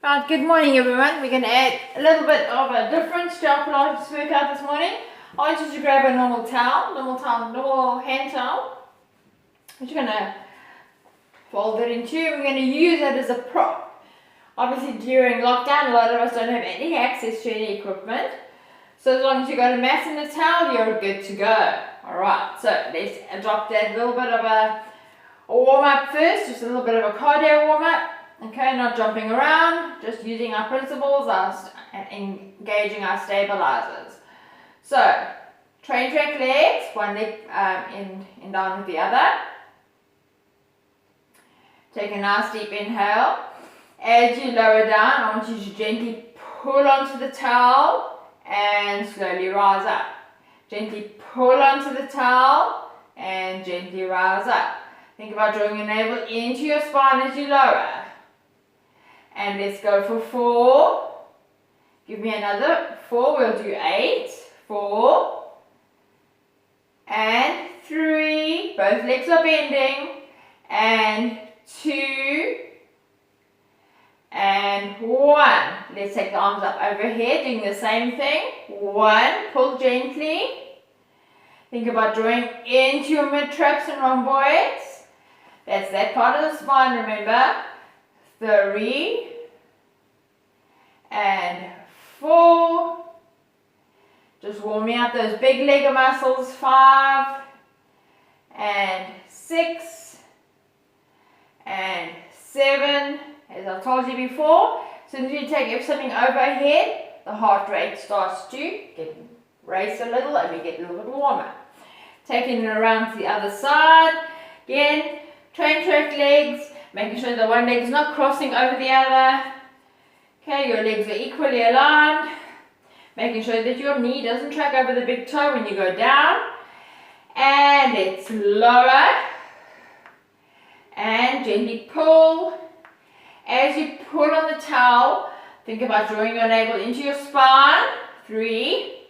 Right, good morning everyone. We're going to add a little bit of a difference to our Pilates workout this morning. I want you to grab a normal hand towel, which you're going to fold it into. We're going to use it as a prop. Obviously during lockdown, a lot of us don't have any access to any equipment. So as long as you've got a mat and a towel, you're good to go. Alright, so let's adopt that little bit of a warm-up first, just a little bit of a cardio warm-up. Okay, not jumping around, just using our principles and engaging our stabilizers. So, train track legs, one leg in down with the other. Take a nice deep inhale. As you lower down, I want you to gently pull onto the towel and slowly rise up. Gently pull onto the towel and gently rise up. Think about drawing your navel into your spine as you lower. And let's go for 4. Give me another 4. We'll do 8. 4. And 3. Both legs are bending. And 2. And 1. Let's take the arms up overhead, doing the same thing. 1. Pull gently. Think about drawing into your mid-traps and rhomboids. That's that part of the spine, remember. 3 and 4. Just warming up those big leg muscles. 5 and 6 and 7. As I've told you before, as soon as you take something overhead, the heart rate starts to get raised a little and we get a little bit warmer. Taking it around to the other side. Again, train track legs. Making sure that one leg is not crossing over the other. Okay, your legs are equally aligned. Making sure that your knee doesn't track over the big toe when you go down. And let's lower. And gently pull. As you pull on the towel, think about drawing your navel into your spine. 3.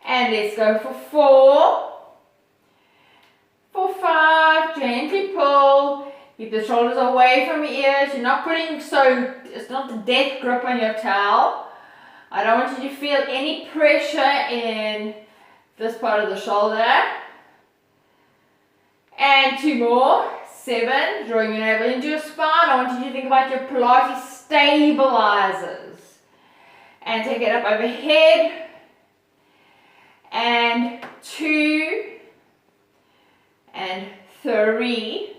And let's go for 4. For 5, gently pull. Keep the shoulders away from your ears. You're not putting it's not the death grip on your towel. I don't want you to feel any pressure in this part of the shoulder. And 2 more. 7, drawing your navel into your spine. I want you to think about your Pilates stabilizers. And take it up overhead. And 2. And 3.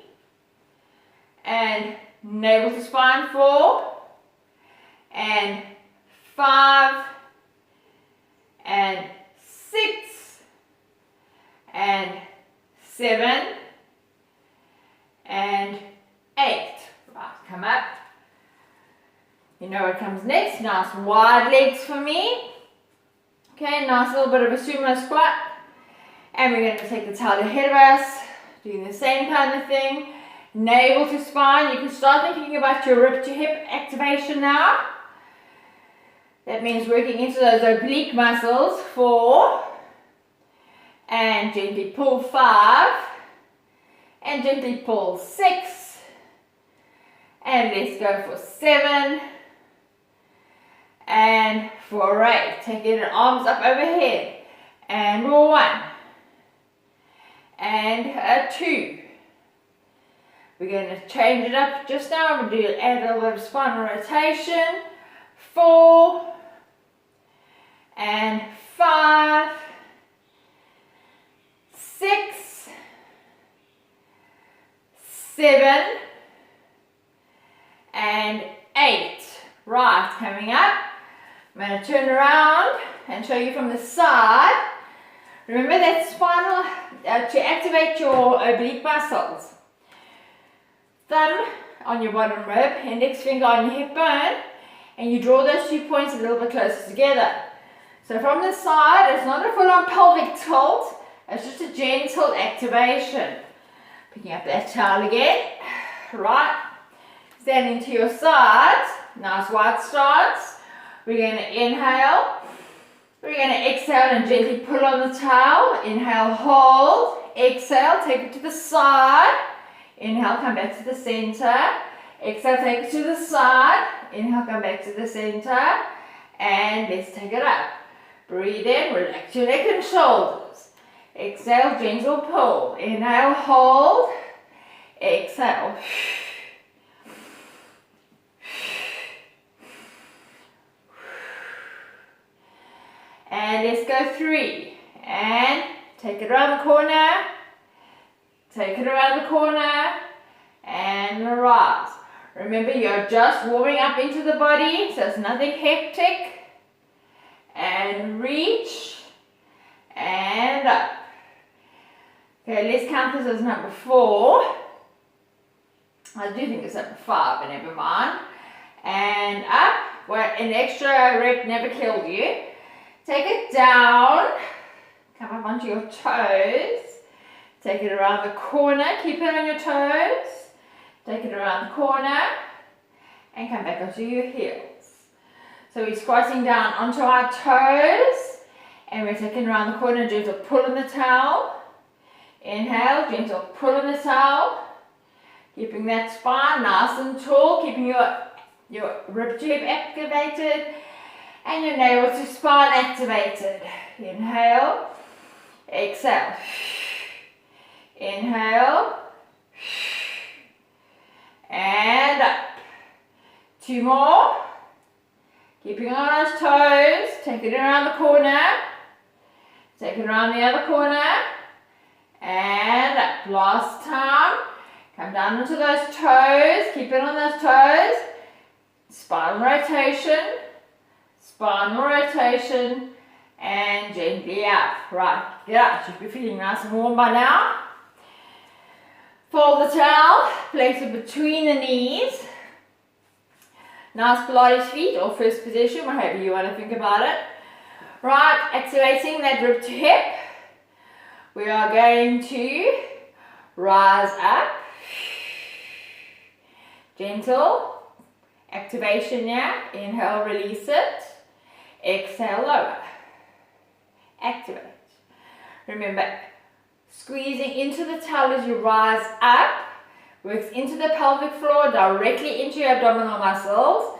And navel to spine. 4 and 5 and 6 and 7 and 8. Right, come up. You know what comes next. Nice wide legs for me. Okay, nice little bit of a sumo squat. And we're going to take the towel ahead of us, doing the same kind of thing. Navel to spine. You can start thinking about your rib to hip activation now. That means working into those oblique muscles. 4. And gently pull 5. And gently pull 6. And let's go for 7. And for 8. Taking the arms up overhead. And 1. And 2. We're going to change it up just now. We'll add a little bit of spinal rotation. 4 and 5, 6, 7 and 8. Right, coming up. I'm going to turn around and show you from the side. Remember that spinal to activate your oblique muscles. Thumb on your bottom rib, index finger on your hip bone, and you draw those 2 points a little bit closer together. So from the side, it's not a full-on pelvic tilt, it's just a gentle activation. Picking up that towel again, right, standing to your sides, nice wide stance. We're going to inhale, we're going to exhale and gently pull on the towel. Inhale, hold, exhale, take it to the side. Inhale, come back to the center. Exhale, take it to the side. Inhale, come back to the center. And let's take it up. Breathe in, relax your neck and shoulders. Exhale, gentle pull. Inhale, hold. Exhale. And let's go 3. And take it around the corner. Take it around the corner. And rise. Remember, you're just warming up into the body, so it's nothing hectic. And reach. And up. Okay, let's count this as number 4. I do think it's number 5, but never mind. And up. Well, an extra rep never killed you. Take it down. Come up onto your toes. Take it around the corner. Keep it on your toes. Take it around the corner. And come back onto your heels. So we're squatting down onto our toes. And we're taking around the corner. Gentle pull in the towel. Inhale. Gentle pull in the towel. Keeping that spine nice and tall. Keeping your rib jab activated. And your navel to spine activated. Inhale. Exhale. Inhale. And up. 2 more. Keeping on those toes. Take it around the corner. Take it around the other corner. And up. Last time. Come down into those toes. Keep it on those toes. Spinal rotation. Spinal rotation. And gently up. Right. Get up. Should be feeling nice and warm by now. Fold the towel. Place it between the knees. Nice Pilates feet or first position, however you want to think about it. Right. Activating that rib to hip. We are going to rise up. Gentle activation here. Inhale, release it. Exhale, lower. Activate. Remember, squeezing into the towel as you rise up. Works into the pelvic floor, directly into your abdominal muscles.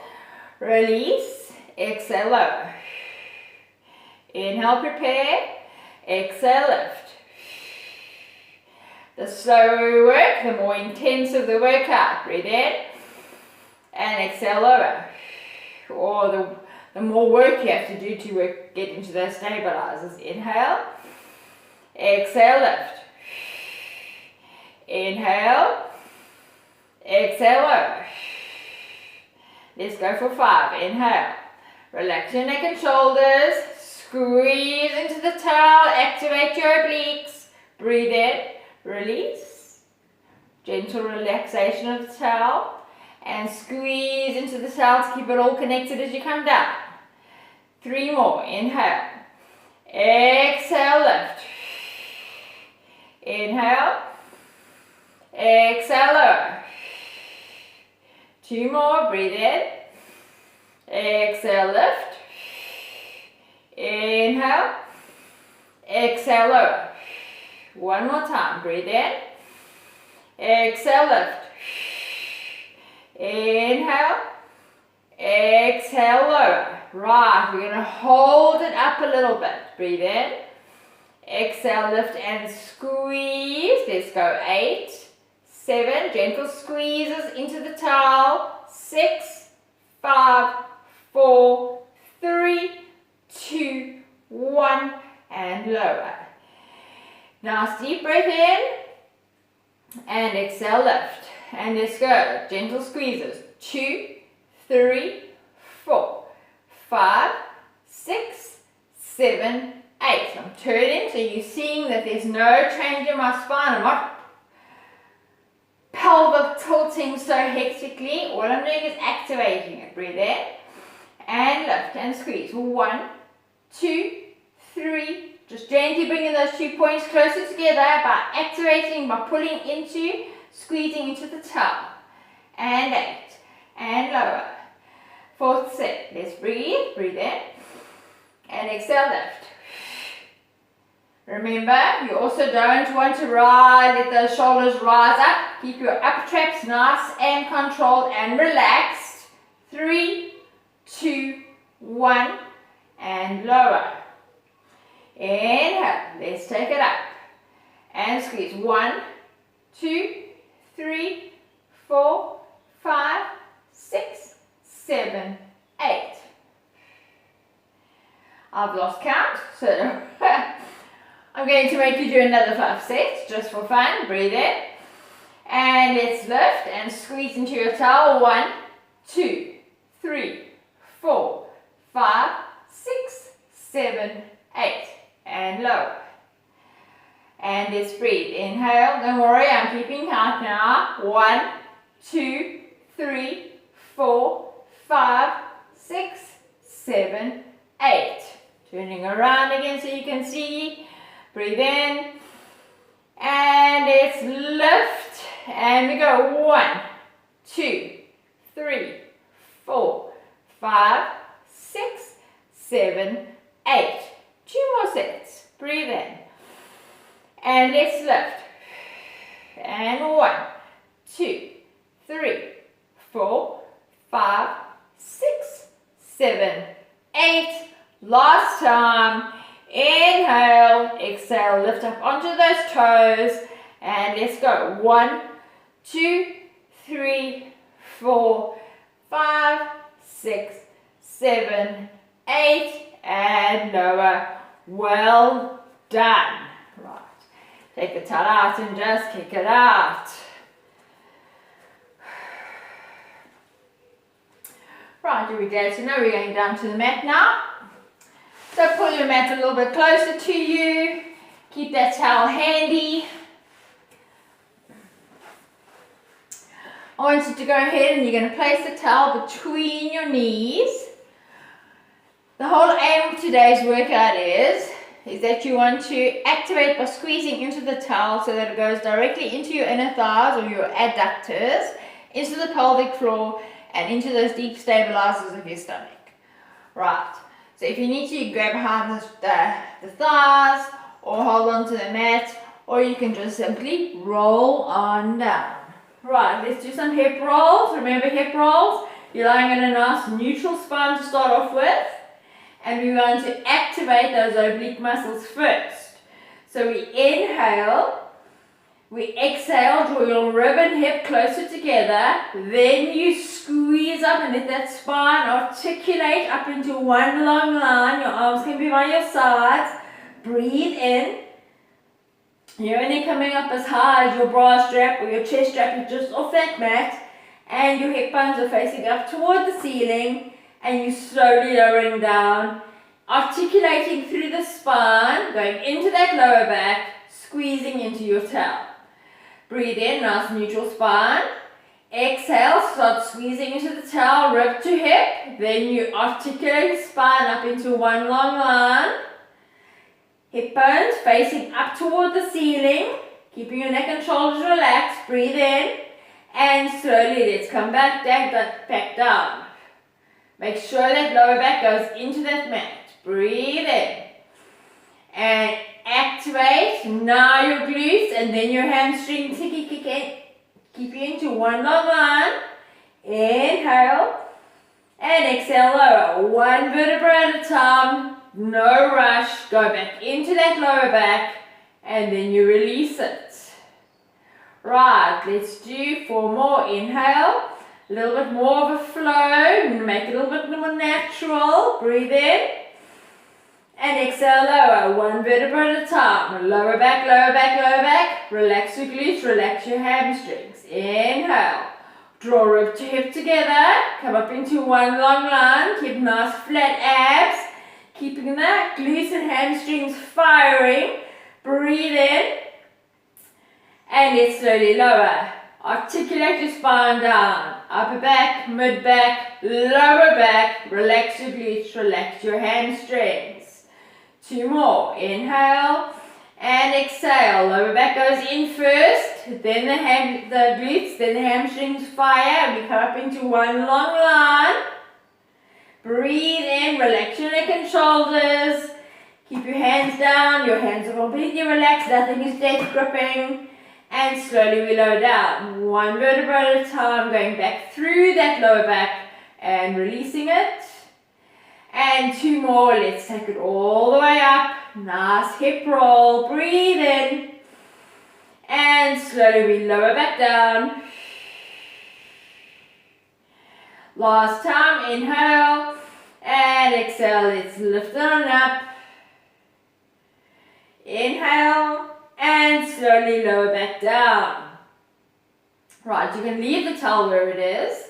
Release. Exhale, lower. Inhale, prepare. Exhale, lift. The slower we work, the more intensive the workout. Breathe in and exhale lower. Or the more work you have to do to get into those stabilizers. Inhale, exhale, lift. Inhale, exhale, lower. Let's go for 5. Inhale, relax your neck and shoulders. Squeeze into the towel, activate your obliques. Breathe in. Release, gentle relaxation of the towel, and squeeze into the towel to keep it all connected as you come down. 3 more. Inhale, exhale, lift. Inhale, exhale, lower. 2 more. Breathe in, exhale, lift. Inhale, exhale, lower. 1 more time. Breathe in. Exhale, lift. Inhale. Exhale, lower. Right. We're going to hold it up a little bit. Breathe in. Exhale, lift and squeeze. Let's go. 8, 7. Gentle squeezes into the towel. 6, 5, 4, 3, 2, 1. And lower. Nice deep breath in and exhale, lift. And let's go. Gentle squeezes. 2, 3, 4, 5, 6, 7, 8. I'm turning so you're seeing that there's no change in my spine. I'm not pelvic tilting so hectically. All I'm doing is activating it. Breathe in and lift and squeeze. 1, 2, 3. Just gently bringing those 2 points closer together by activating, by pulling into, squeezing into the towel. And 8. And lower. 4th set. Let's breathe. Breathe in. And exhale, lift. Remember, you also don't want to let those shoulders rise up. Keep your upper traps nice and controlled and relaxed. 3, 2, 1, and lower. Inhale, let's take it up. And squeeze. 1, 2, 3, 4, 5, 6, 7, 8. I've lost count, so I'm going to make you do another 5 sets just for fun. Breathe in. And let's lift and squeeze into your towel. 1, 2, 3, 4, 5, 6, 7, 8. And lower. And let's breathe. Inhale. Don't worry, I'm keeping count now. 1, 2, 3, 4, 5, 6, 7, 8. Turning around again so you can see. Breathe in. And let's lift. And we go. 1, 2, 3, 4, 5, 6, 7, 8. 2 more sets. Breathe in. And let's lift. And 1, 2, 3, 4, 5, 6, 7, 8. Last time. Inhale, exhale, lift up onto those toes. And let's go. 1, 2, 3, 4, 5, 6, 7, 8. And lower. Well done. Right. Take the towel out and just kick it out. Right, here we go. So now we're going down to the mat now. So pull your mat a little bit closer to you. Keep that towel handy. I want you to go ahead and you're going to place the towel between your knees. The whole aim of today's workout is that you want to activate by squeezing into the towel so that it goes directly into your inner thighs or your adductors, into the pelvic floor and into those deep stabilizers of your stomach. Right, so if you need to, grab behind the thighs or hold on to the mat, or you can just simply roll on down. Right, let's do some hip rolls. Remember hip rolls? You're lying in a nice neutral spine to start off with. And we want to activate those oblique muscles first. So we inhale, we exhale, draw your rib and hip closer together. Then you squeeze up and let that spine articulate up into one long line. Your arms can be by your sides. Breathe in. You're only coming up as high as your bra strap or your chest strap is just off that mat. And your hip bones are facing up toward the ceiling. And you're slowly lowering down, articulating through the spine, going into that lower back, squeezing into your towel. Breathe in, nice neutral spine. Exhale, start squeezing into the towel, rib to hip. Then you articulate the spine up into one long line. Hip bones facing up toward the ceiling, keeping your neck and shoulders relaxed. Breathe in, and slowly let's come back down. Make sure that lower back goes into that mat. Breathe in. And activate. Now your glutes and then your hamstrings. Keep you into one long line. Inhale. And exhale lower. One vertebra at a time. No rush. Go back into that lower back. And then you release it. Right. Let's do 4 more. Inhale. A little bit more of a flow, make it a little bit more natural. Breathe in and exhale lower, one vertebra at a time. Lower back, lower back, lower back. Relax your glutes, relax your hamstrings. Inhale, draw rib to hip together, come up into one long line, keep nice flat abs, keeping that glutes and hamstrings firing. Breathe in and let's slowly lower. Articulate your spine down. Upper back, mid back, lower back. Relax your glutes, relax your hamstrings. 2 more. Inhale and exhale. Lower back goes in first, then the glutes, then the hamstrings fire. And we come up into one long line. Breathe in, relax your neck and shoulders. Keep your hands down, your hands are completely relaxed, nothing is death gripping. And slowly we lower down, one vertebra at a time, going back through that lower back and releasing it. And 2 more, let's take it all the way up, nice hip roll, breathe in. And slowly we lower back down. Last time, inhale and exhale, let's lift it on up. Inhale and slowly lower back down. Right, you can leave the towel where it is.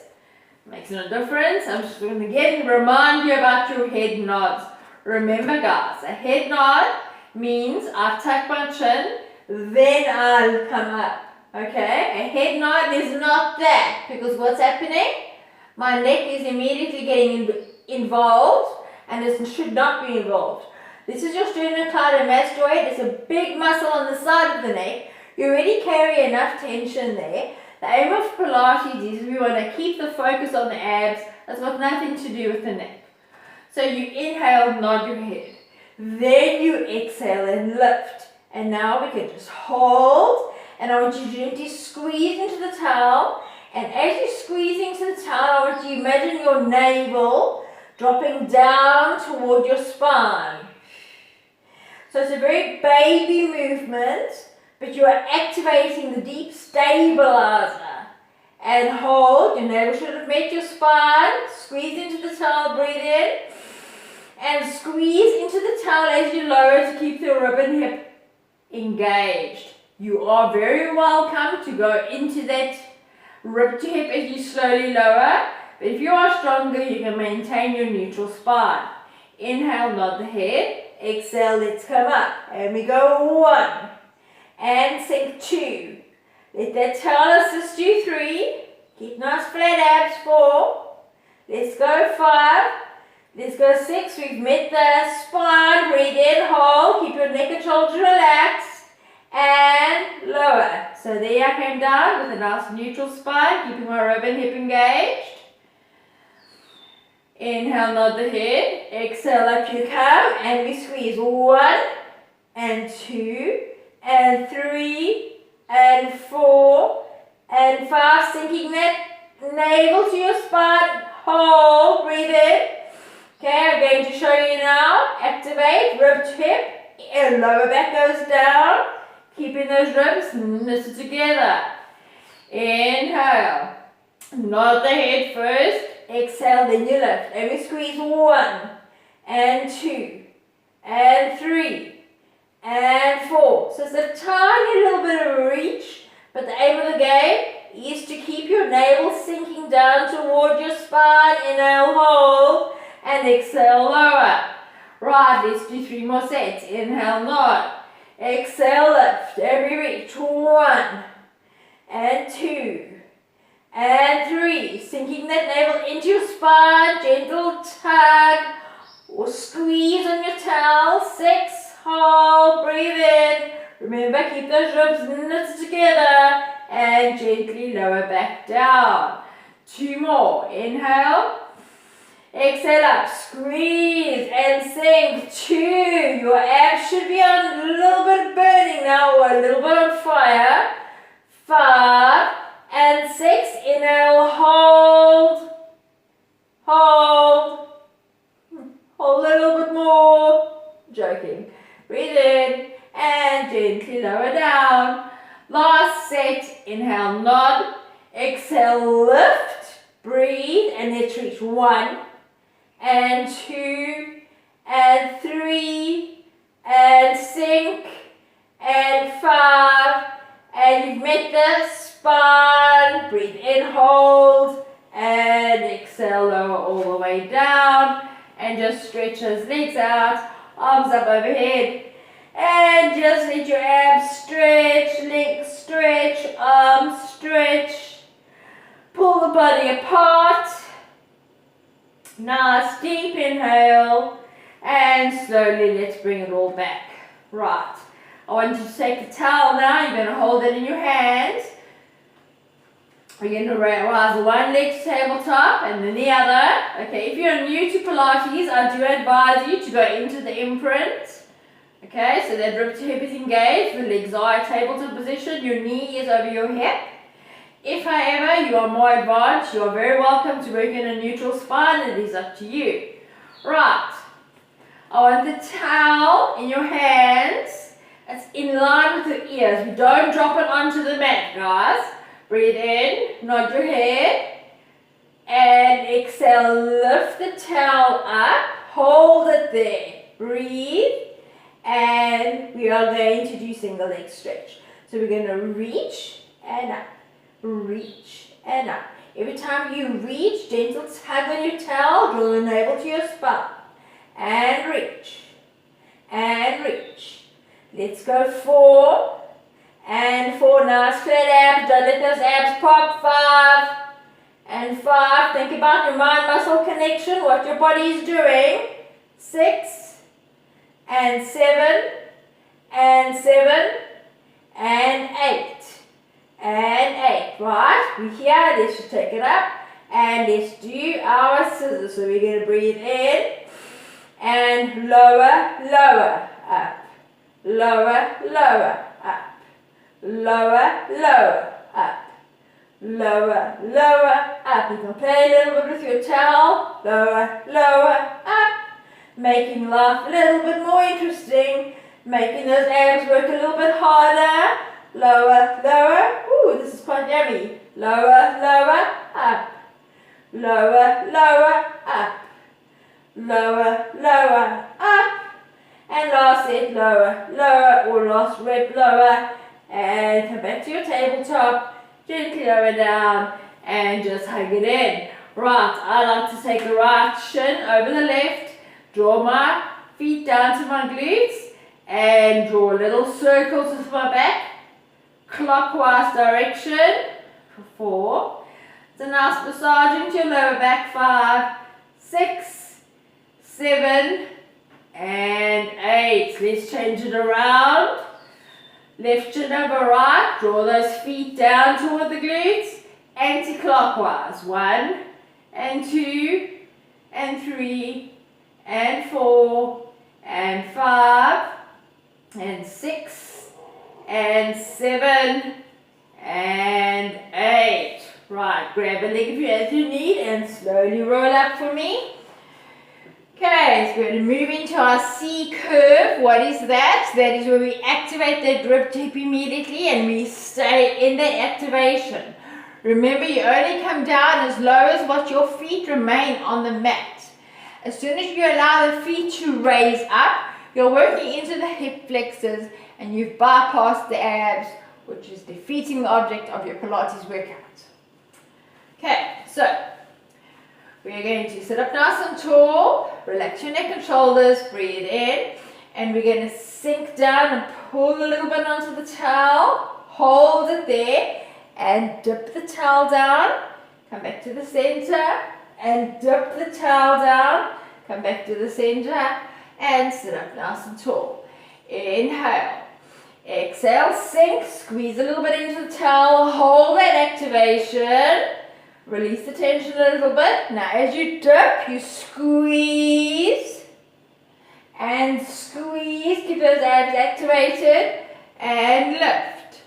Makes no difference. I'm just going to again remind you about your head nods. Remember guys, a head nod means I tuck my chin, then I'll come up. Okay, a head nod is not that, because what's happening? My neck is immediately getting involved, and this should not be involved. This is your sternocleidomastoid. It's a big muscle on the side of the neck. You already carry enough tension there. The aim of Pilates is we want to keep the focus on the abs. That's got nothing to do with the neck. So you inhale, nod your head. Then you exhale and lift. And now we can just hold. And I want you to gently squeeze into the towel. And as you squeeze into the towel, I want you to imagine your navel dropping down toward your spine. So it's a very baby movement, but you are activating the deep stabilizer. And hold, your navel should have met your spine. Squeeze into the towel, breathe in. And squeeze into the towel as you lower to keep the rib and hip engaged. You are very welcome to go into that rib to hip as you slowly lower. But if you are stronger, you can maintain your neutral spine. Inhale, nod the head. Exhale, let's come up. And we go 1. And sink 2. Let that towel assist you. 3. Keep nice flat abs. 4. Let's go 5. Let's go 6. We've met the spine. Breathe in, hold. Keep your neck and shoulders relaxed. And lower. So there I came down with a nice neutral spine, keeping my rib and hip engaged. Inhale, nod the head. Exhale, up you come. And we squeeze 1 and 2 and 3 and 4 and 5. Sinking that navel to your spine. Hold. Breathe in. Okay, I'm going to show you now. Activate. Rib to hip. And lower back goes down. Keeping those ribs knitted together. Inhale. Nod the head first. Exhale, then you lift. And we squeeze 1 and 2 and 3 and 4. So it's a tiny little bit of a reach, but the aim of the game is to keep your navel sinking down toward your spine. Inhale, hold, and exhale, lower. Right, let's do 3 more sets. Inhale, nod. Exhale, lift. Every reach. 1 and 2 and 3. Sinking that navel into your spine. Gentle tug or squeeze on your towel. 6. Hold. Breathe in. Remember, keep those ribs knitted together. And gently lower back down. 2 more. Inhale. Exhale up, squeeze and sink. 2. Your abs should be on a little bit burning now or a little bit on fire. 5 and 6. Inhale, hold. Hold. Hold a little bit more. Joking. Breathe in and gently lower down. Last set. Inhale, nod. Exhale, lift. Breathe and let's reach 1. And 2 and 3 and sink and 5 and you've met the spine. Breathe in, hold and exhale, lower all the way down and just stretch those legs out, arms up overhead and just let your abs stretch, legs stretch, arms stretch, pull the body apart. Nice deep inhale and slowly let's bring it all back. Right, I want you to take the towel now. You're going to hold it in your hands. We're going to rise one leg to tabletop and then the other. Okay, if you're new to Pilates, I do advise you to go into the imprint. Okay, so that rib to hip is engaged, the legs are tabletop position, your knee is over your hip. If, however, you are more advanced, you are very welcome to work in a neutral spine. It is up to you. Right. I want the towel in your hands. It's in line with your ears. You don't drop it onto the mat, guys. Breathe in, nod your head, and exhale. Lift the towel up. Hold it there. Breathe. And we are going to do single leg stretch. So we're going to reach and up. Reach and up. Every time you reach, gentle tug on your towel, draw the navel to your spine. And reach. And reach. Let's go 4. And 4. Nice flat abs. Don't let those abs pop. 5. And 5. Think about your mind-muscle connection, what your body is doing. 6. And 7. And 7. And 8. And 8, right? We're here, let's just take it up. And let's do our scissors. So we're going to breathe in. And lower, lower, up. Lower, lower, up. Lower, lower, up. Lower, lower, up. You can play a little bit with your towel. Lower, lower, up. Making life a little bit more interesting. Making those abs work a little bit harder. Lower, lower. Ooh, this is quite yummy. Lower, lower, up. Lower, lower, up. Lower, lower, up. And last set, lower, lower, or last rep, lower. And come back to your tabletop. Gently lower down and just hug it in. Right, I like to take the right shin over the left. Draw my feet down to my glutes. And draw little circles with my back. Clockwise direction for 4. It's a nice massage into your lower back. 5, 6, 7, and 8. Let's change it around. Left shin over right. Draw those feet down toward the glutes. Anti-clockwise. 1, and 2, and 3, and 4, and 5, and 6, and 7, and 8. Right, grab a leg if you as you need and slowly roll up for me. Okay, so we're going to move into our C curve. What is that? That is where we activate that rib tip immediately and we stay in that activation. Remember, you only come down as low as what your feet remain on the mat. As soon as you allow the feet to raise up, you're working into the hip flexors and you've bypassed the abs, which is defeating the object of your Pilates workout. Okay, so we're going to sit up nice and tall, relax your neck and shoulders, breathe in, and we're going to sink down and pull a little bit onto the towel, hold it there, and dip the towel down, come back to the center, and dip the towel down, come back to the center, and sit up nice and tall. Inhale. Exhale, sink, squeeze a little bit into the towel, hold that activation, release the tension a little bit. Now as you dip, you squeeze, and squeeze, keep those abs activated, and lift.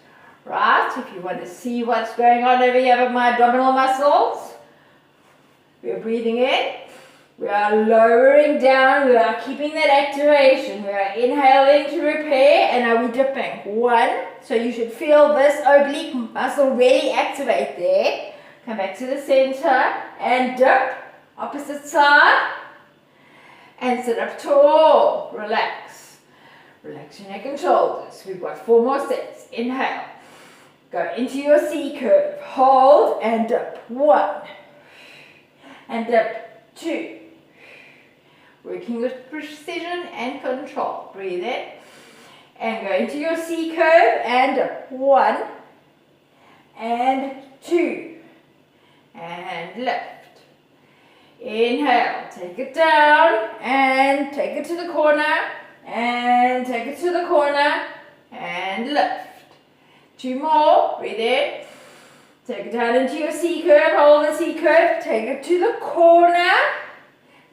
Right, if you want to see what's going on over here with my abdominal muscles, we're breathing in. We are lowering down, we are keeping that activation. We are inhaling to repair, and are we dipping? 1, so you should feel this oblique muscle really activate there. Come back to the center and dip, opposite side, and sit up tall. Relax. Relax your neck and shoulders. We've got 4 more sets. Inhale. Go into your C curve. Hold and dip. 1. And dip. 2. Working with precision and control. Breathe in. And go into your C curve and dip. 1. And 2. And lift. Inhale. Take it down. And take it to the corner. And take it to the corner. And lift. 2 more. Breathe in. Take it down into your C curve. Hold the C curve. Take it to the corner.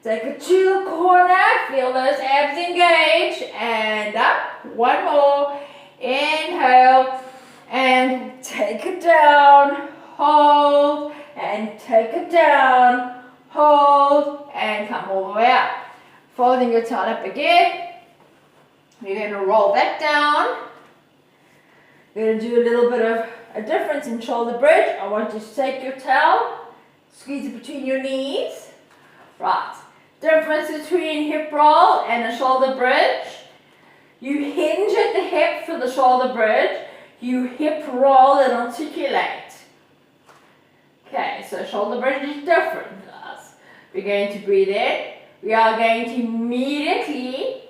Take it to the corner, feel those abs engage, and up. One more. Inhale, and take it down, hold, and take it down, hold, and come all the way up. Folding your tail up again. You're going to roll back down. You're going to do a little bit of a difference in shoulder bridge. I want you to take your tail, squeeze it between your knees. Right. Difference between hip roll and a shoulder bridge. You hinge at the hip for the shoulder bridge. You hip roll and articulate. Okay, so shoulder bridge is different, guys. We're going to breathe in. We are going to immediately,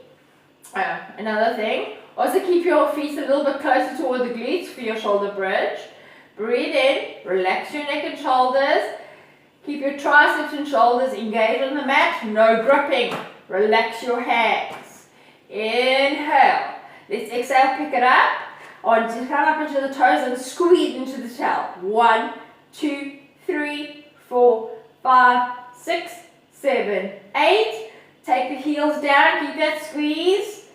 another thing, also keep your feet a little bit closer toward the glutes for your shoulder bridge. Breathe in, relax your neck and shoulders. Keep your triceps and shoulders engaged on the mat, no gripping. Relax your hands. Inhale. Let's exhale, pick it up. I want you to come up into the toes and squeeze into the tail. 1, 2, 3, 4, 5, 6, 7, 8. Take the heels down, keep that squeeze.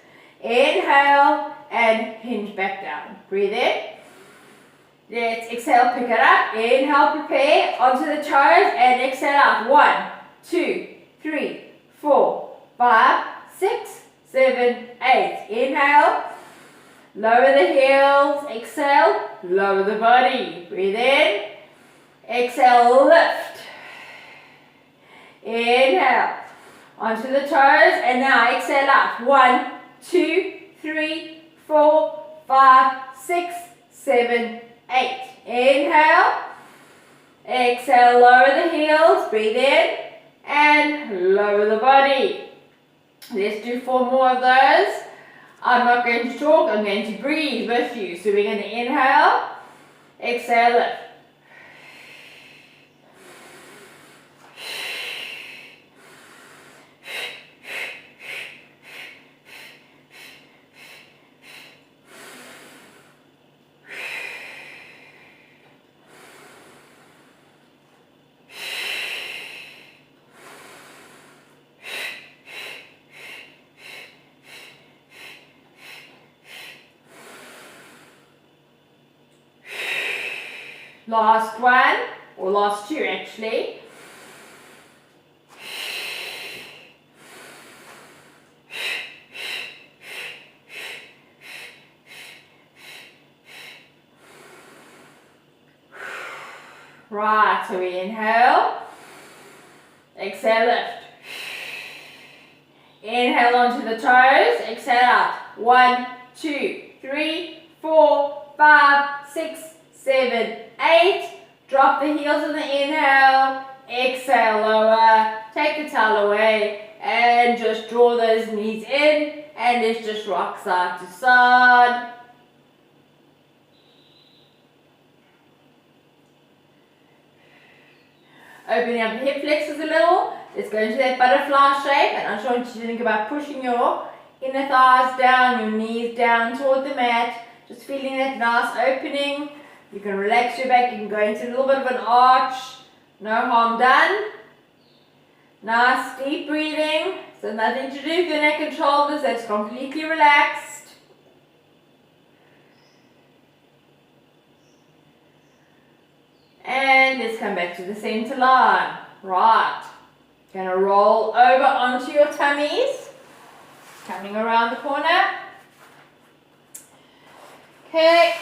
Inhale and hinge back down. Breathe in. Let's exhale, pick it up. Inhale, prepare onto the toes and exhale out. 1, 2, 3, 4, 5, 6, 7, 8. Inhale. Lower the heels. Exhale. Lower the body. Breathe in. Exhale, lift. Inhale. Onto the toes and now exhale out. 1, 2, 3, 4, 5, 6, 7, 8. Inhale. Exhale, lower the heels. Breathe in and lower the body. Let's do 4 more of those. I'm not going to talk, I'm going to breathe with you. So we're going to inhale, exhale, lift. Last one, or last 2 actually. Right, so we inhale, exhale, lift. Inhale onto the toes, exhale out. 1, 2, 3, 4, 5, 6, 7, 8. Drop the heels in the inhale. Exhale, lower. Take the towel away and just draw those knees in and let's just rock side to side. Opening up the hip flexors a little. Let's go into that butterfly shape and I just want you to think about pushing your inner thighs down, your knees down toward the mat. Just feeling that nice opening. You can relax your back, you can go into a little bit of an arch. No harm done. Nice deep breathing. So nothing to do with your neck and shoulders, that's completely relaxed. And let's come back to the center line. Right. Gonna roll over onto your tummies. Coming around the corner. Okay.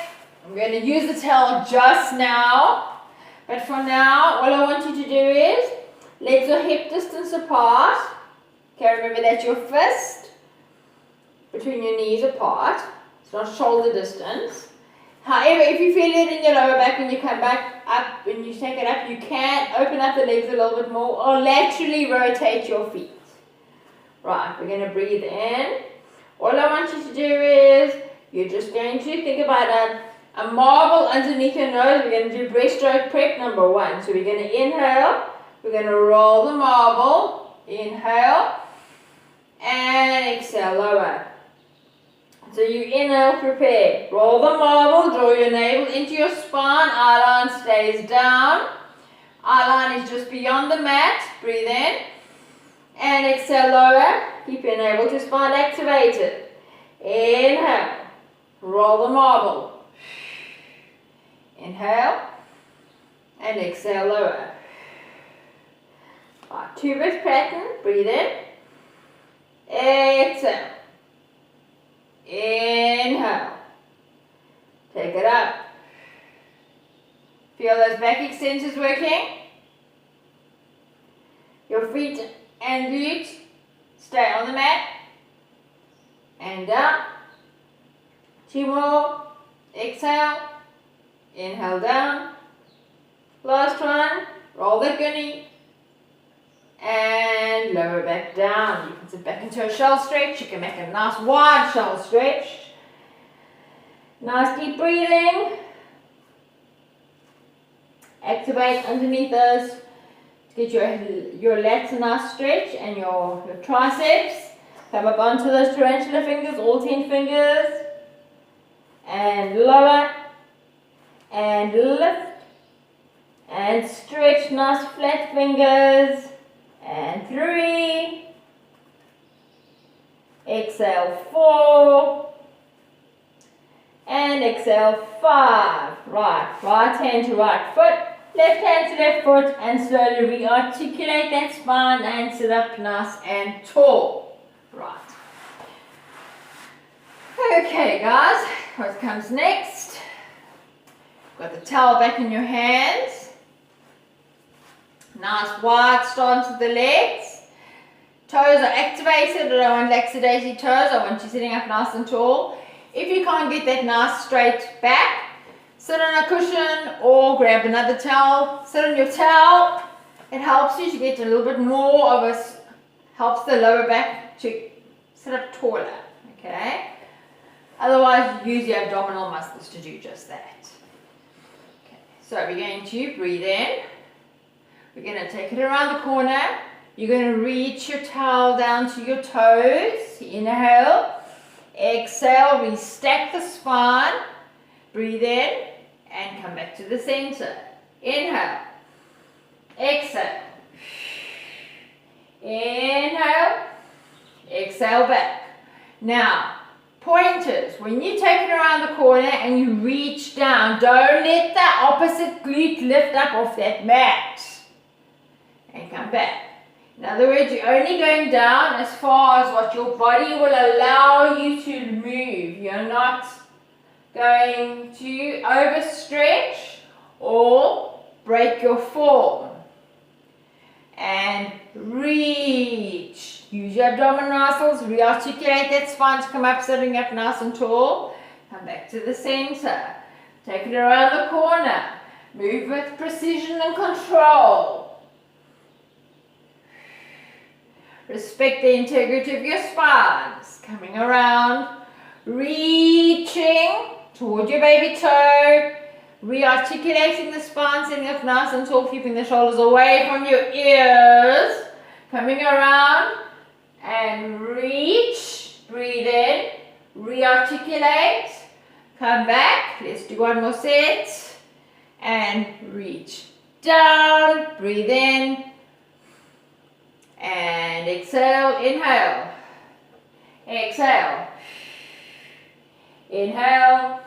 I'm going to use the towel just now, but for now, all I want you to do is legs are hip distance apart. Okay, remember that's your fist between your knees apart. It's not shoulder distance. However, if you feel it in your lower back when you come back up, when you take it up, you can open up the legs a little bit more or laterally rotate your feet. Right, we're going to breathe in. All I want you to do is, you're just going to think about a marble underneath your nose. We're going to do breaststroke prep number 1. So we're going to inhale. We're going to roll the marble. Inhale. And exhale, lower. So you inhale, prepare. Roll the marble. Draw your navel into your spine. Eye line stays down. Eye line is just beyond the mat. Breathe in. And exhale, lower. Keep your navel to spine activated. Inhale. Roll the marble. Inhale. And exhale, lower. Right, 2-bit pattern. Breathe in. Exhale. Inhale. Take it up. Feel those back extensions working. Your feet and glutes stay on the mat. And down. 2 more. Exhale. Inhale down. Last one. Roll the guinea. And lower back down. You can sit back into a shell stretch. You can make a nice wide shell stretch. Nice deep breathing. Activate underneath us to get your lats a nice stretch and your triceps. Come up onto those tarantula fingers, all 10 fingers. And lower. And lift. And stretch, nice flat fingers. And 3. Exhale, 4. And exhale, 5. Right hand to right foot, left hand to left foot, and slowly re-articulate that spine and sit up nice and tall. Right. Okay, guys, what comes next? Got the towel back in your hands. Nice wide stance with the legs. Toes are activated. I don't want lackadaisy toes. I want you sitting up nice and tall. If you can't get that nice straight back, sit on a cushion or grab another towel. Sit on your towel. It helps you to get a little bit more of a, helps the lower back to sit up taller. Okay. Otherwise, use your abdominal muscles to do just that. Okay. So we're going to breathe in. We're going to take it around the corner. You're going to reach your towel down to your toes. Inhale. Exhale. Restack the spine. Breathe in and come back to the center. Inhale. Exhale. Inhale. Exhale back. Now, pointers. When you take it around the corner and you reach down, don't let the opposite glute lift up off that mat. And come back. In other words, you're only going down as far as what your body will allow you to move. You're not going to overstretch or break your form. And reach. Use your abdominal muscles. Rearticulate that spine to come up, sitting up nice and tall. Come back to the center. Take it around the corner. Move with precision and control. Respect the integrity of your spines. Coming around, reaching toward your baby toe, rearticulating the spine, sitting up nice and tall, keeping the shoulders away from your ears. Coming around and reach, breathe in, rearticulate, come back. Let's do one more set. And reach down, breathe in. And exhale, inhale, exhale, inhale,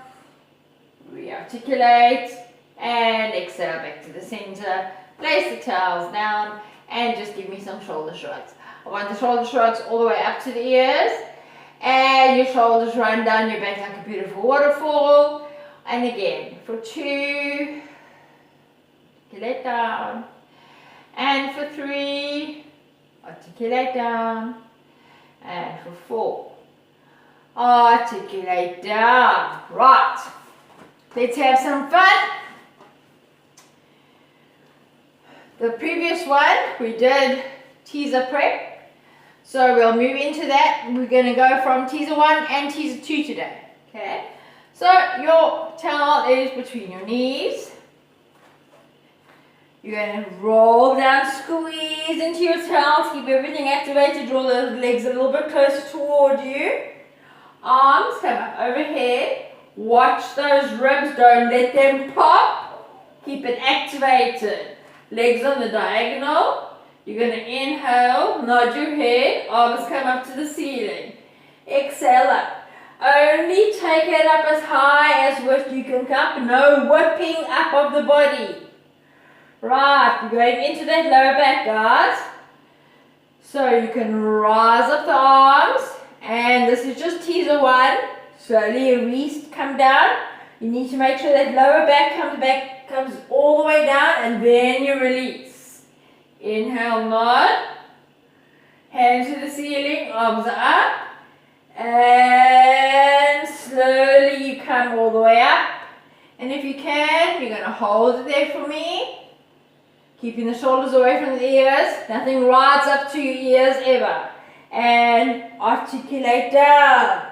rearticulate, and exhale back to the center. Place the towels down and just give me some shoulder shrugs. I want the shoulder shrugs all the way up to the ears, and your shoulders run down your back like a beautiful waterfall. And again, for 2, articulate down, and for 3, articulate down, and for 4, articulate down. Right, let's have some fun. The previous one we did teaser prep, so we'll move into that. We're going to go from teaser 1 and teaser 2 today. Okay, so your towel is between your knees. You're going to roll down, squeeze into your towel, keep everything activated, draw those legs a little bit closer toward you. Arms come up overhead. Watch those ribs, don't let them pop. Keep it activated. Legs on the diagonal. You're going to inhale, nod your head, arms come up to the ceiling. Exhale up. Only take it up as high as what you can come. No whipping up of the body. Right, you're going into that lower back, guys. So you can rise up the arms. And this is just teaser one. Slowly come down. You need to make sure that lower back comes all the way down, and then you release. Inhale, nod. Hands to the ceiling, arms are up. And slowly you come all the way up. And if you can, you're going to hold it there for me. Keeping the shoulders away from the ears. Nothing rides up to your ears ever. And articulate down.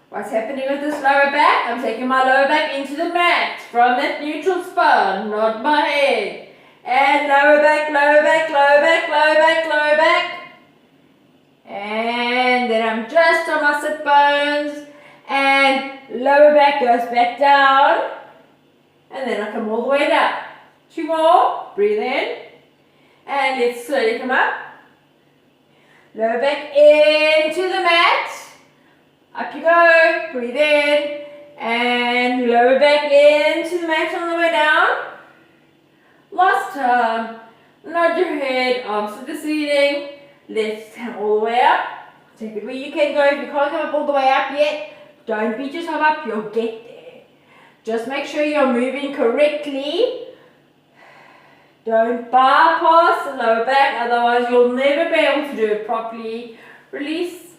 What's happening with this lower back? I'm taking my lower back into the mat. From that neutral spine, nod my head. And lower back, lower back, lower back, lower back, lower back. And then I'm just on my sit bones. And lower back goes back down. And then I come all the way down. 2 more. Breathe in. And let's slowly come up. Lower back into the mat. Up you go. Breathe in. And lower back into the mat on the way down. Last time. Nod your head. Arms to the ceiling. Let's come all the way up. Take it where you can go. If you can't come up all the way up yet, don't beat yourself up. You'll get there. Just make sure you're moving correctly. Don't bypass the lower back, otherwise you'll never be able to do it properly. Release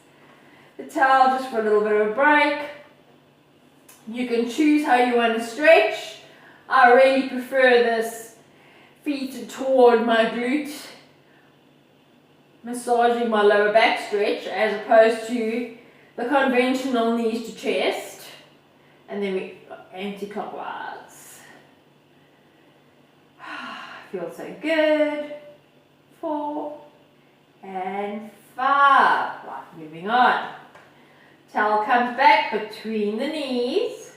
the towel just for a little bit of a break. You can choose how you want to stretch. I really prefer this feet toward my glute, massaging my lower back stretch, as opposed to the conventional knees to chest. And then we go anti-clockwise. Feels so good. 4 and 5. Right, moving on. Towel comes back between the knees.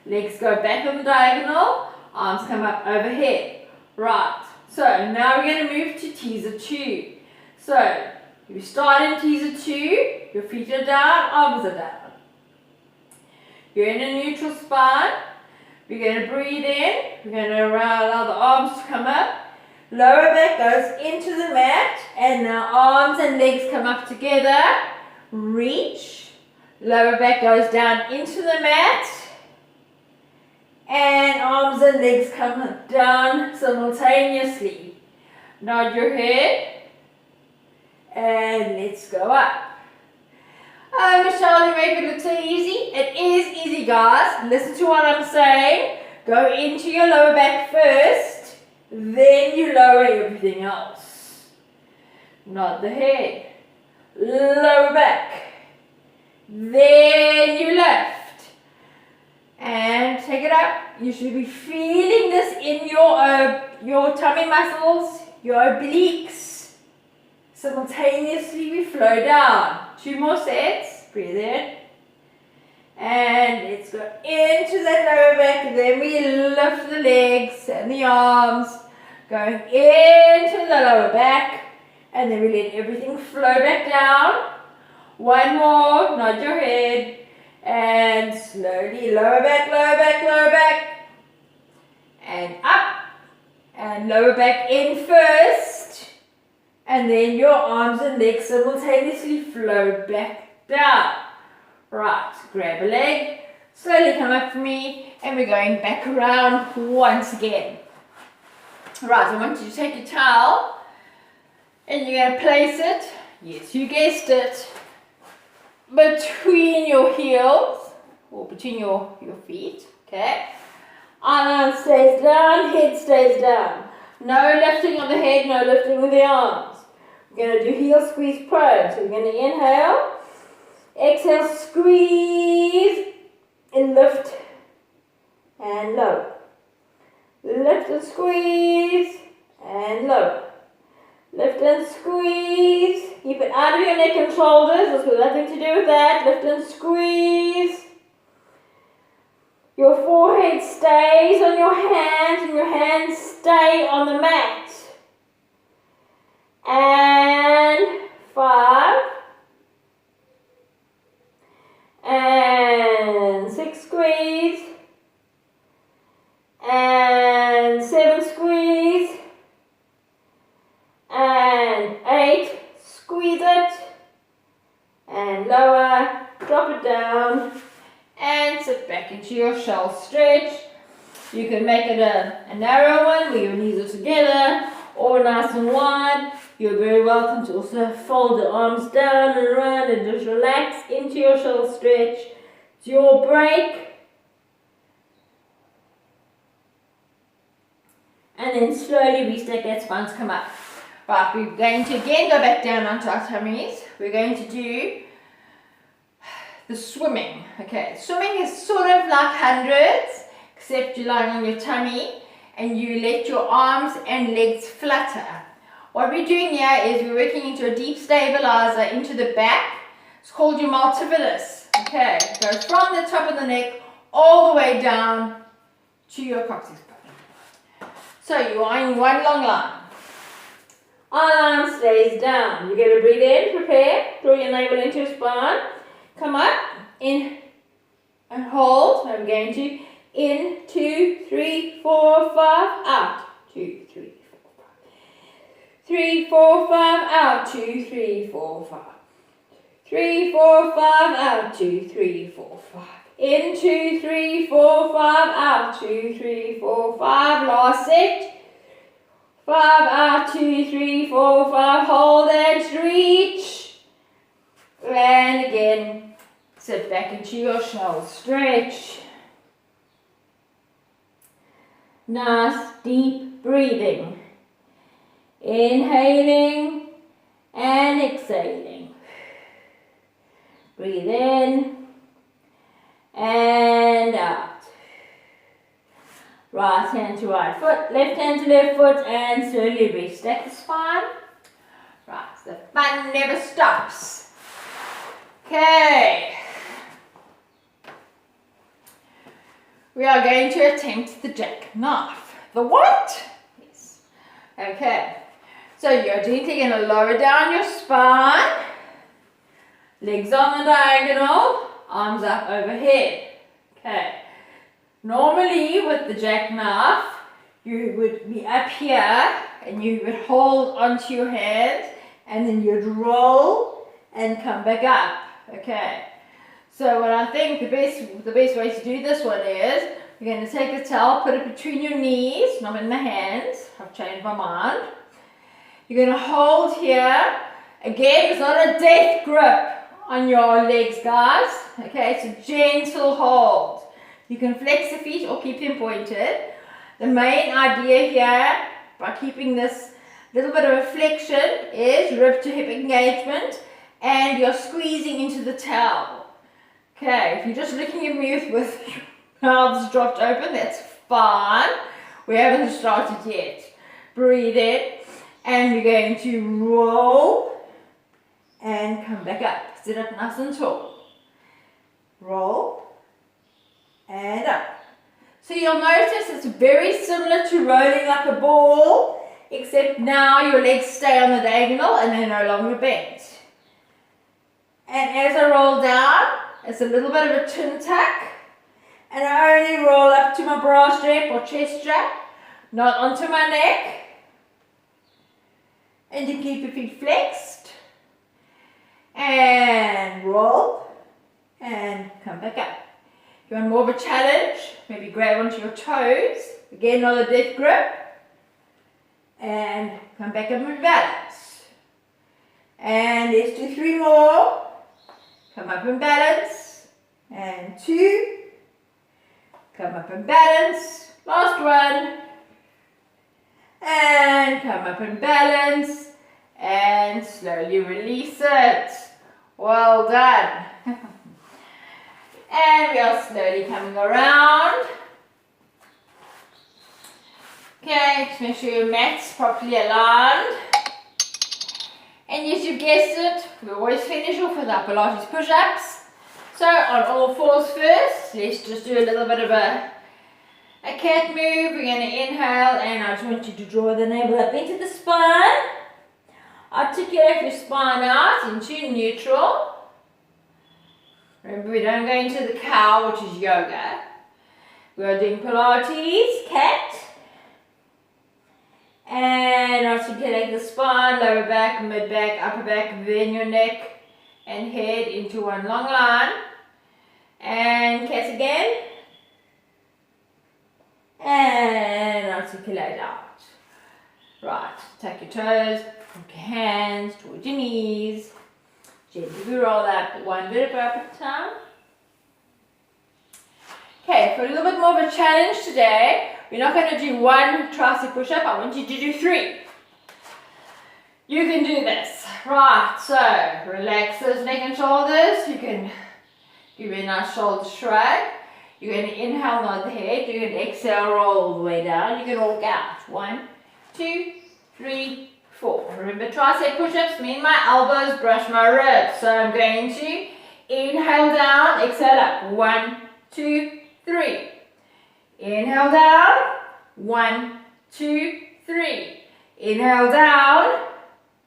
Legs go back on the diagonal. Arms come up overhead. Right. So now we're going to move to teaser 2. So you start in teaser 2. Your feet are down. Arms are down. You're in a neutral spine. We're going to breathe in. We're going to allow the arms to come up. Lower back goes into the mat. And now arms and legs come up together. Reach. Lower back goes down into the mat. And arms and legs come down simultaneously. Nod your head. And let's go up. Oh, Michelle, you make it look so easy. It is easy, guys. Listen to what I'm saying. Go into your lower back first, then you lower everything else. Nod the head. Lower back. Then you lift. And take it up. You should be feeling this in your tummy muscles, your obliques. Simultaneously we flow down. 2 more sets. Breathe in. And let's go into that lower back. Then we lift the legs and the arms. Going into the lower back. And then we let everything flow back down. 1 more. Nod your head. And slowly lower back, lower back, lower back. And up. And lower back in first. And then your arms and legs simultaneously flow back down. Right, grab a leg, slowly come up for me, and we're going back around once again. Right, I want you to take your towel, and you're going to place it, yes, you guessed it, between your heels, or between your feet, okay? Arm stays down, head stays down. No lifting of the head, no lifting with the arms. We're going to do heel squeeze prone. So we're going to inhale, exhale, squeeze, and lift, and lower. Lift and squeeze, and lower. Lift and squeeze. Keep it out of your neck and shoulders. It's got nothing to do with that. Lift and squeeze. Your forehead stays on your hands, and your hands stay on the mat. and 5, and 6 squeeze, and 7 squeeze, and 8, squeeze it, and lower, drop it down, and sit back into your shell stretch. You can make it a narrow one where your knees are together, or nice and wide. You're very welcome to also fold the arms down and around and just relax into your shell stretch. It's your break. And then slowly restack that spine to come up. Right, we're going to again go back down onto our tummies. We're going to do the swimming. Okay, swimming is sort of like hundreds, except you're lying on your tummy and you let your arms and legs flutter. What we're doing here is we're working into a deep stabilizer into the back. It's called your multifidus. Okay, go from the top of the neck all the way down to your coccyx bone. So you are in one long line. Arm stays down. You're going to breathe in, prepare, draw your navel into your spine. Come up, in, and hold. I'm going to in, 2, 3, 4, 5, out. 2, 3, 4, 5. 3, 4, 5, out. 2, 3, 4, 5. 3, 4, 5, out. 2, 3, 4, 5. In, 2, 3, 4, 5, out. 2, 3, 4, 5. Last set. 5 out, 2, 3, 4, 5. Hold and reach. And again, sit back into your shell stretch. Nice deep breathing. Inhaling and exhaling. Breathe in and out. Right hand to right foot, left hand to left foot, and slowly restack the spine. Right, the fun never stops. Okay. We are going to attempt the jackknife. The what? Yes. Okay. So you're gently going to lower down your spine. Legs on the diagonal, arms up overhead. Okay. Normally with the jackknife, you would be up here and you would hold onto your hands and then you'd roll and come back up. Okay. So what I think the best way to do this one is, you're going to take the towel, put it between your knees, not in the hands. I've changed my mind. You're going to hold here. Again, it's not a death grip on your legs, guys. Okay, it's a gentle hold. You can flex the feet or keep them pointed. The main idea here, by keeping this little bit of a flexion, is rib to hip engagement, and you're squeezing into the towel. Okay, if you're just looking at me with mouths dropped open, that's fine. We haven't started yet. Breathe in, and you're going to roll and come back up. Sit up nice and tall. Roll and up. So you'll notice it's very similar to rolling like a ball, except now your legs stay on the diagonal and they're no longer bent. And as I roll down, it's a little bit of a chin tuck, and I only roll up to my bra strap or chest strap, not onto my neck. And you keep your feet flexed, and roll, and come back up. If you want more of a challenge, maybe grab onto your toes, again not a death grip, and come back up and balance. And let's do 3 more. Come up and balance, and 2, come up and balance, last one, and come up and balance, and slowly release it. Well done. And we are slowly coming around. Okay, just make sure your mat's properly aligned. And yes, you've guessed it, we always finish off with our Pilates push-ups. So on all fours first, let's just do a little bit of a cat move. We're going to inhale, and I just want you to draw the navel up into the spine. Articulate your spine out into neutral. Remember, we don't go into the cow, which is yoga. We are doing Pilates, cat. And articulate the spine, lower back, mid back, upper back, then your neck and head into one long line. And cat again. And articulate out. Right, tuck your toes, hook your hands towards your knees. Gently roll up one vertebra at a time. Okay, for a little bit more of a challenge today, we're not going to do one tricep push-up. I want you to do 3. You can do this. Right, so relax those neck and shoulders. You can give a nice shoulder shrug. You're going to inhale, nod the head. You're going to exhale, roll all the way down. You can walk out. 1, 2, 3, 4. Remember, tricep push-ups mean my elbows brush my ribs. So I'm going to inhale down, exhale up. 1, 2, 3. Inhale down. 1, 2, 3. Inhale down.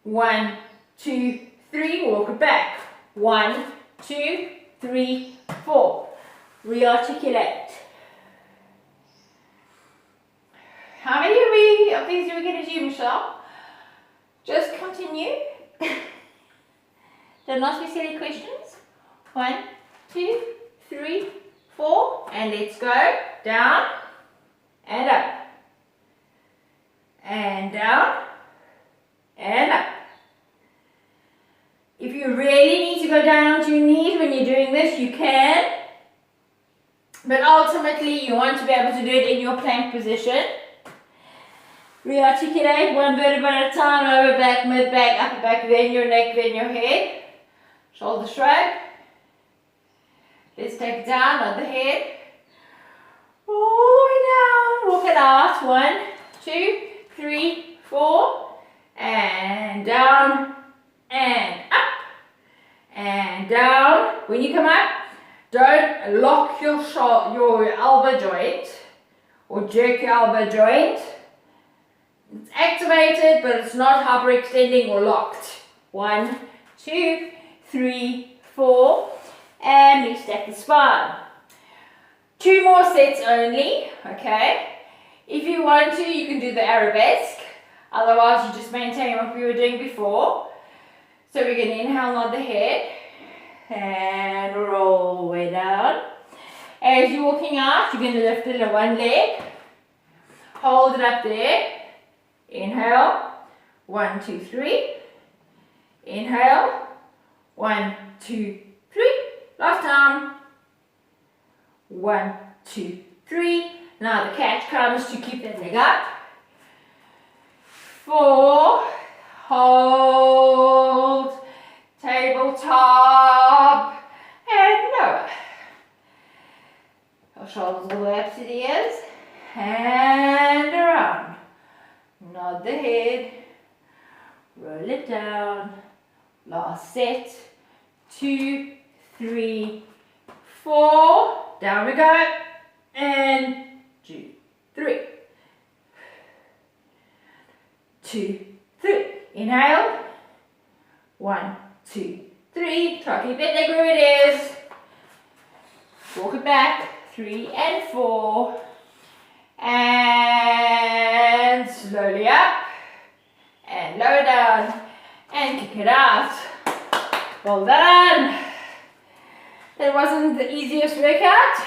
1, 2, 3. Walk it back. 1, 2, 3, 4. Rearticulate. How many of these are we going to do, Michelle? Just continue. Don't ask me silly questions. 1, 2, 3, 4. And let's go. Down and up. And down and up. If you really need to go down to your knees when you're doing this, you can. But ultimately, you want to be able to do it in your plank position. Rearticulate one vertebra at a time, lower back, mid back, upper back, then your neck, then your head. Shoulder shrug. Let's take it down on the head. All the way down. Walk it out. 1, 2, 3, 4. And down and up. And down. When you come up, don't lock your elbow joint or jerk your elbow joint. It's activated, but it's not hyperextending or locked. 1, 2, 3, 4. And we stack the spine. 2 more sets only, okay? If you want to, you can do the arabesque. Otherwise, you just maintain what we were doing before. So we're going to inhale, nod the head. And roll all the way down. As you're walking out, you're going to lift it on one leg. Hold it up there. Inhale. 1, 2, 3. Inhale. 1, 2, 3. Last time. 1, 2, 3. Now the catch comes to keep that leg up. 4. Hold. Tabletop. And lower. Our shoulders all the way up to the ears. And around. Nod the head. Roll it down. Last set. 2, 3, 4. Down we go. And 2, 3. 2, 3. Inhale. 1, 2, 3. Try to keep it like where it is. Walk it back. 3 and 4. And slowly up. And lower down. And kick it out. Well done. That wasn't the easiest workout.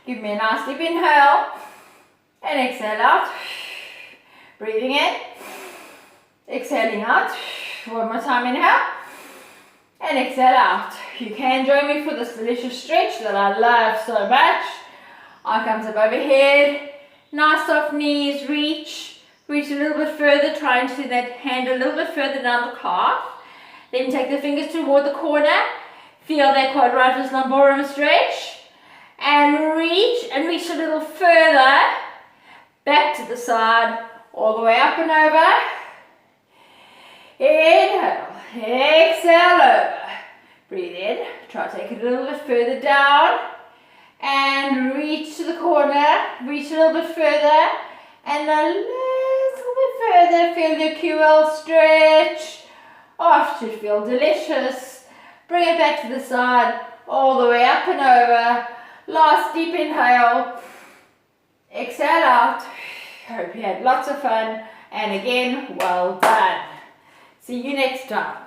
Give me a nice deep inhale. And exhale out. Breathing in. Exhaling out. One more time, inhale. And exhale out. You can join me for this delicious stretch that I love so much. Arm comes up overhead. Nice soft knees. Reach a little bit further. Try and see that hand a little bit further down the calf. Then take the fingers toward the corner. Feel that quadratus lumborum stretch. And reach a little further. Back to the side. All the way up and over. Inhale. Exhale over. Breathe in. Try to take it a little bit further down. And reach to the corner. Reach a little bit further. And a little bit further, feel your QL stretch. Oh, it should feel delicious. Bring it back to the side, all the way up and over. Last deep inhale. Exhale out. Hope you had lots of fun. And again, well done. See you next time.